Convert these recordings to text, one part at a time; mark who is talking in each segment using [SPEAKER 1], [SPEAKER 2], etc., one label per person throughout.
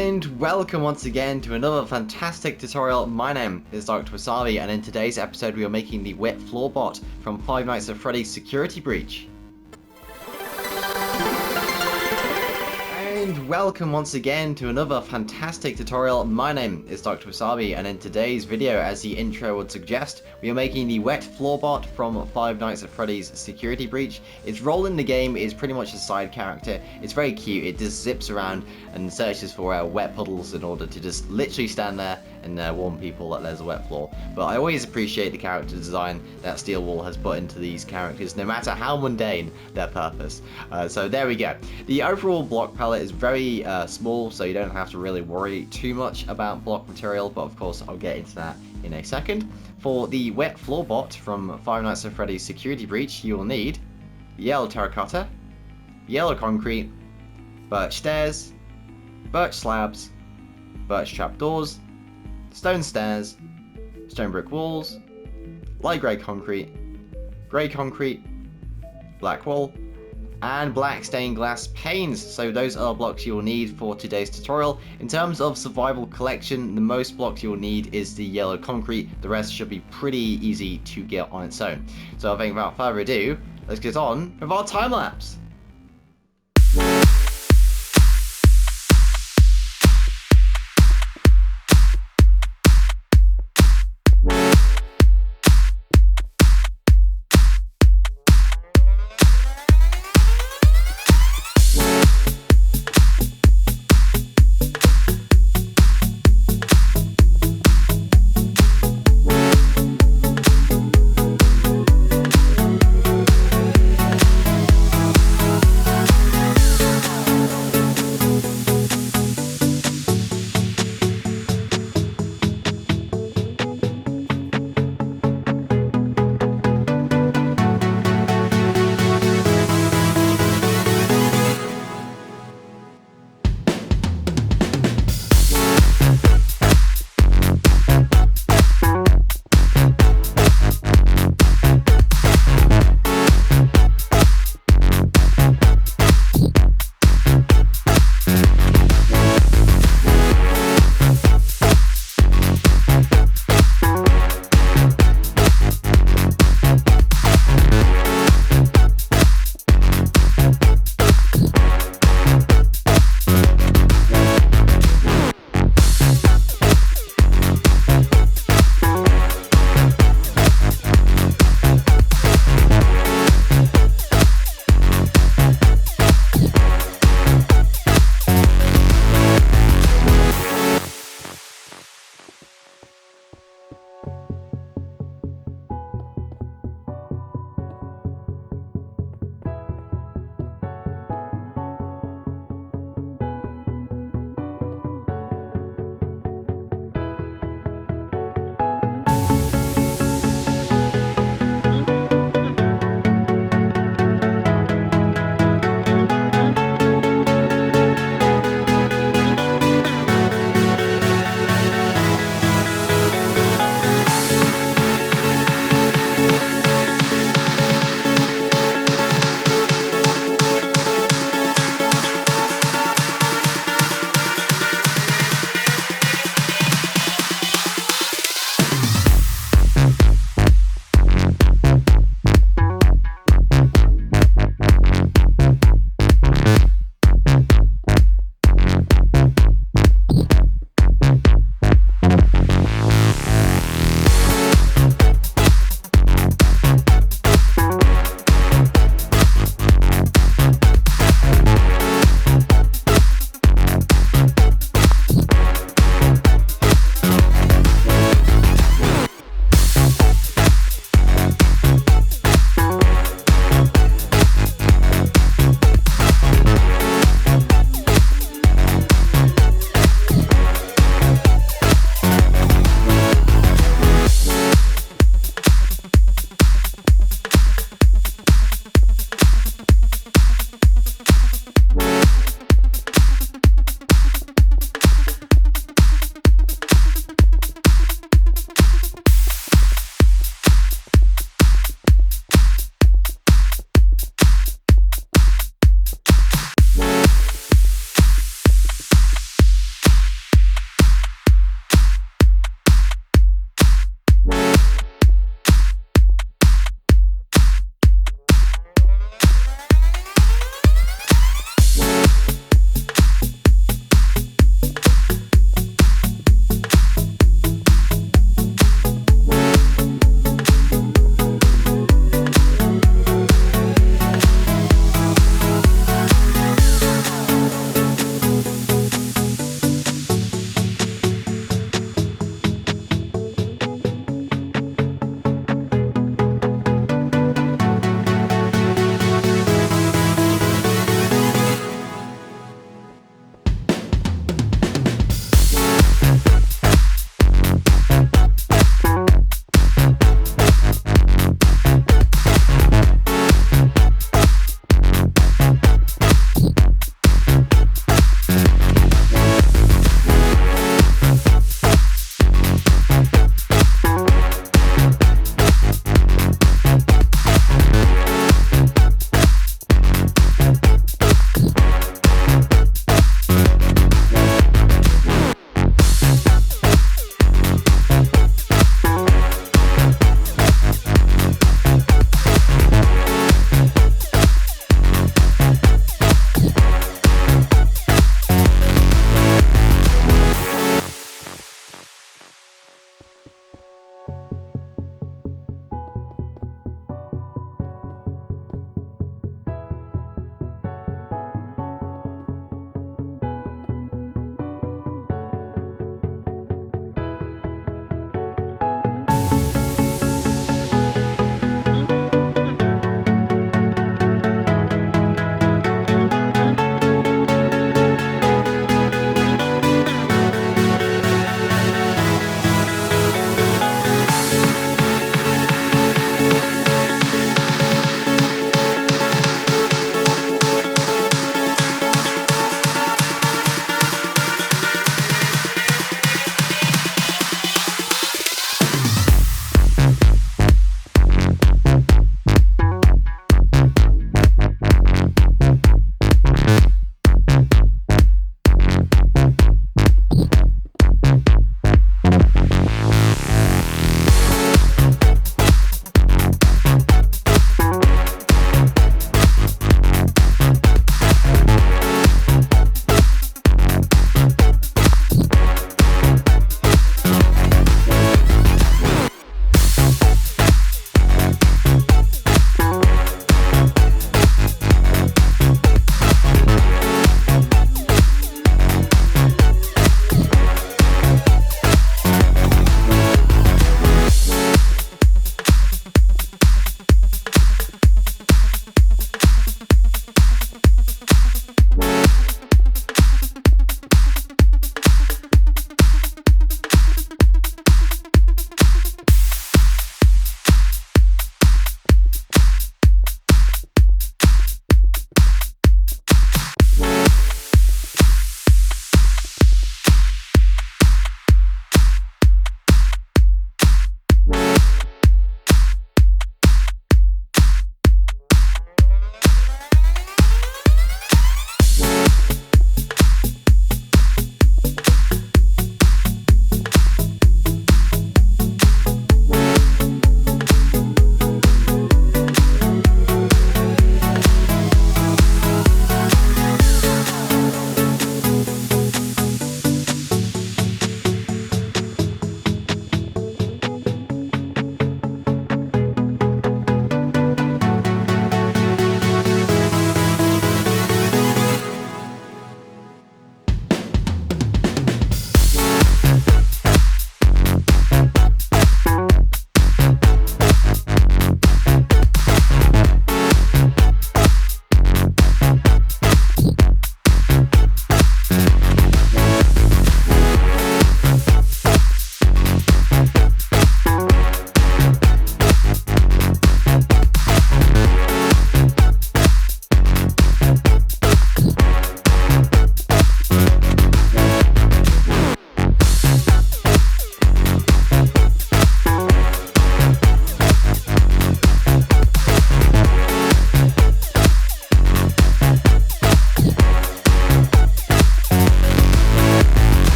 [SPEAKER 1] And welcome once again to another fantastic tutorial. My name is Dr. Wasabi, and in today's episode we are making the wet floor bot from Five Nights at Freddy's Security Breach. And welcome once again to another fantastic tutorial. My name is Dr. Wasabi, and in today's video, as the intro would suggest, we are making the wet floor bot from Five Nights at Freddy's Security Breach. Its role in the game is pretty much a side character. It's very cute. It just zips around and searches for wet puddles in order to just literally stand there and warn people that there's a wet floor. But I always appreciate the character design that Steel Wool has put into these characters, no matter how mundane their purpose. So there we go. The overall block palette is very small, so you don't have to really worry too much about block material, but of course I'll get into that in a second. For the wet floor bot from Five Nights at Freddy's Security Breach, you will need yellow terracotta, yellow concrete, birch stairs, birch slabs, birch trapdoors, stone stairs, stone brick walls, light grey concrete, black wool, and black stained glass panes. So those are blocks you will need for today's tutorial. In terms of survival collection, the most blocks you will need is the yellow concrete. The rest should be pretty easy to get on its own. So I think without further ado, let's get on with our time lapse.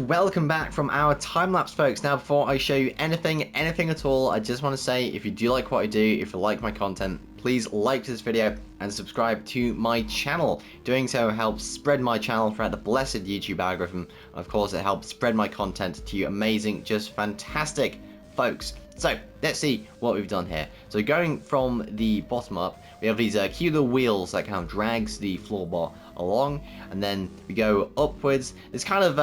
[SPEAKER 1] welcome back from our time-lapse, folks. Now, before I show you anything at all, I just want to say, if you do like what I do, if you like my content, please like this video and subscribe to my channel. Doing so helps spread my channel throughout the blessed YouTube algorithm. Of course, it helps spread my content to you amazing, just fantastic folks. So, let's see what we've done here. So, going from the bottom up, we have these cute little wheels that kind of drags the floorboard along, and then we go upwards. It's kind of,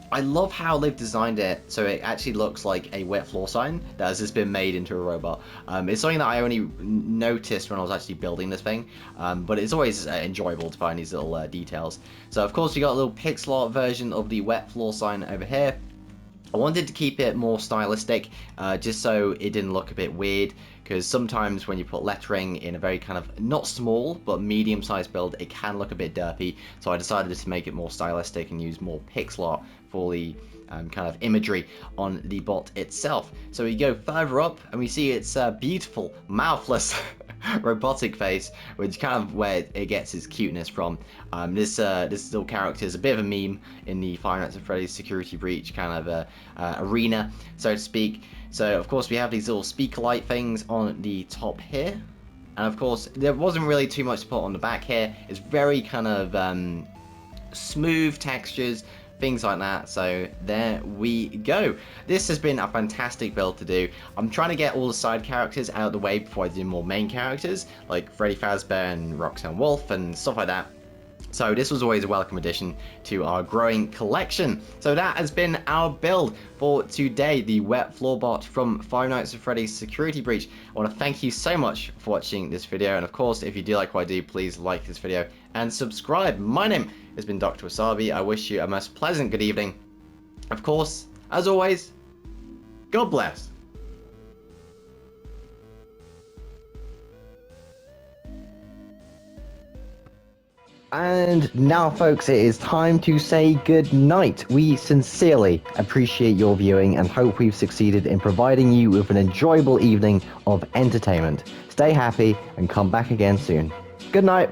[SPEAKER 1] I love how they've designed it so it actually looks like a wet floor sign that has just been made into a robot. It's something that I only noticed when I was actually building this thing, but it's always enjoyable to find these little details. So, of course, we got a little pixel art version of the wet floor sign over here. I wanted to keep it more stylistic, just so it didn't look a bit weird, because sometimes when you put lettering in a very kind of, not small, but medium-sized build, it can look a bit derpy, so I decided to make it more stylistic and use more pixel art for the kind of imagery on the bot itself. So we go further up, and we see its beautiful, mouthless robotic face, which kind of where it gets its cuteness from. This little character is a bit of a meme in the Five Nights at Freddy's Security Breach kind of arena, so to speak. So of course we have these little speaker light things on the top here, and of course there wasn't really too much to put on the back here. It's very kind of smooth textures, things like that. So there we go. This has been a fantastic build to do. I'm trying to get all the side characters out of the way before I do more main characters like Freddy Fazbear and Roxanne Wolf and stuff like that. So this was always a welcome addition to our growing collection. So that has been our build for today, the wet floor bot from Five Nights at Freddy's Security Breach. I want to thank you so much for watching this video, and of course, if you do like what I do, please like this video and subscribe. My name has been Dr. Wasabi. I wish you a most pleasant good evening. Of course, as always, God bless. And now, folks, it is time to say good night. We sincerely appreciate your viewing and hope we've succeeded in providing you with an enjoyable evening of entertainment. Stay happy and come back again soon. Good night.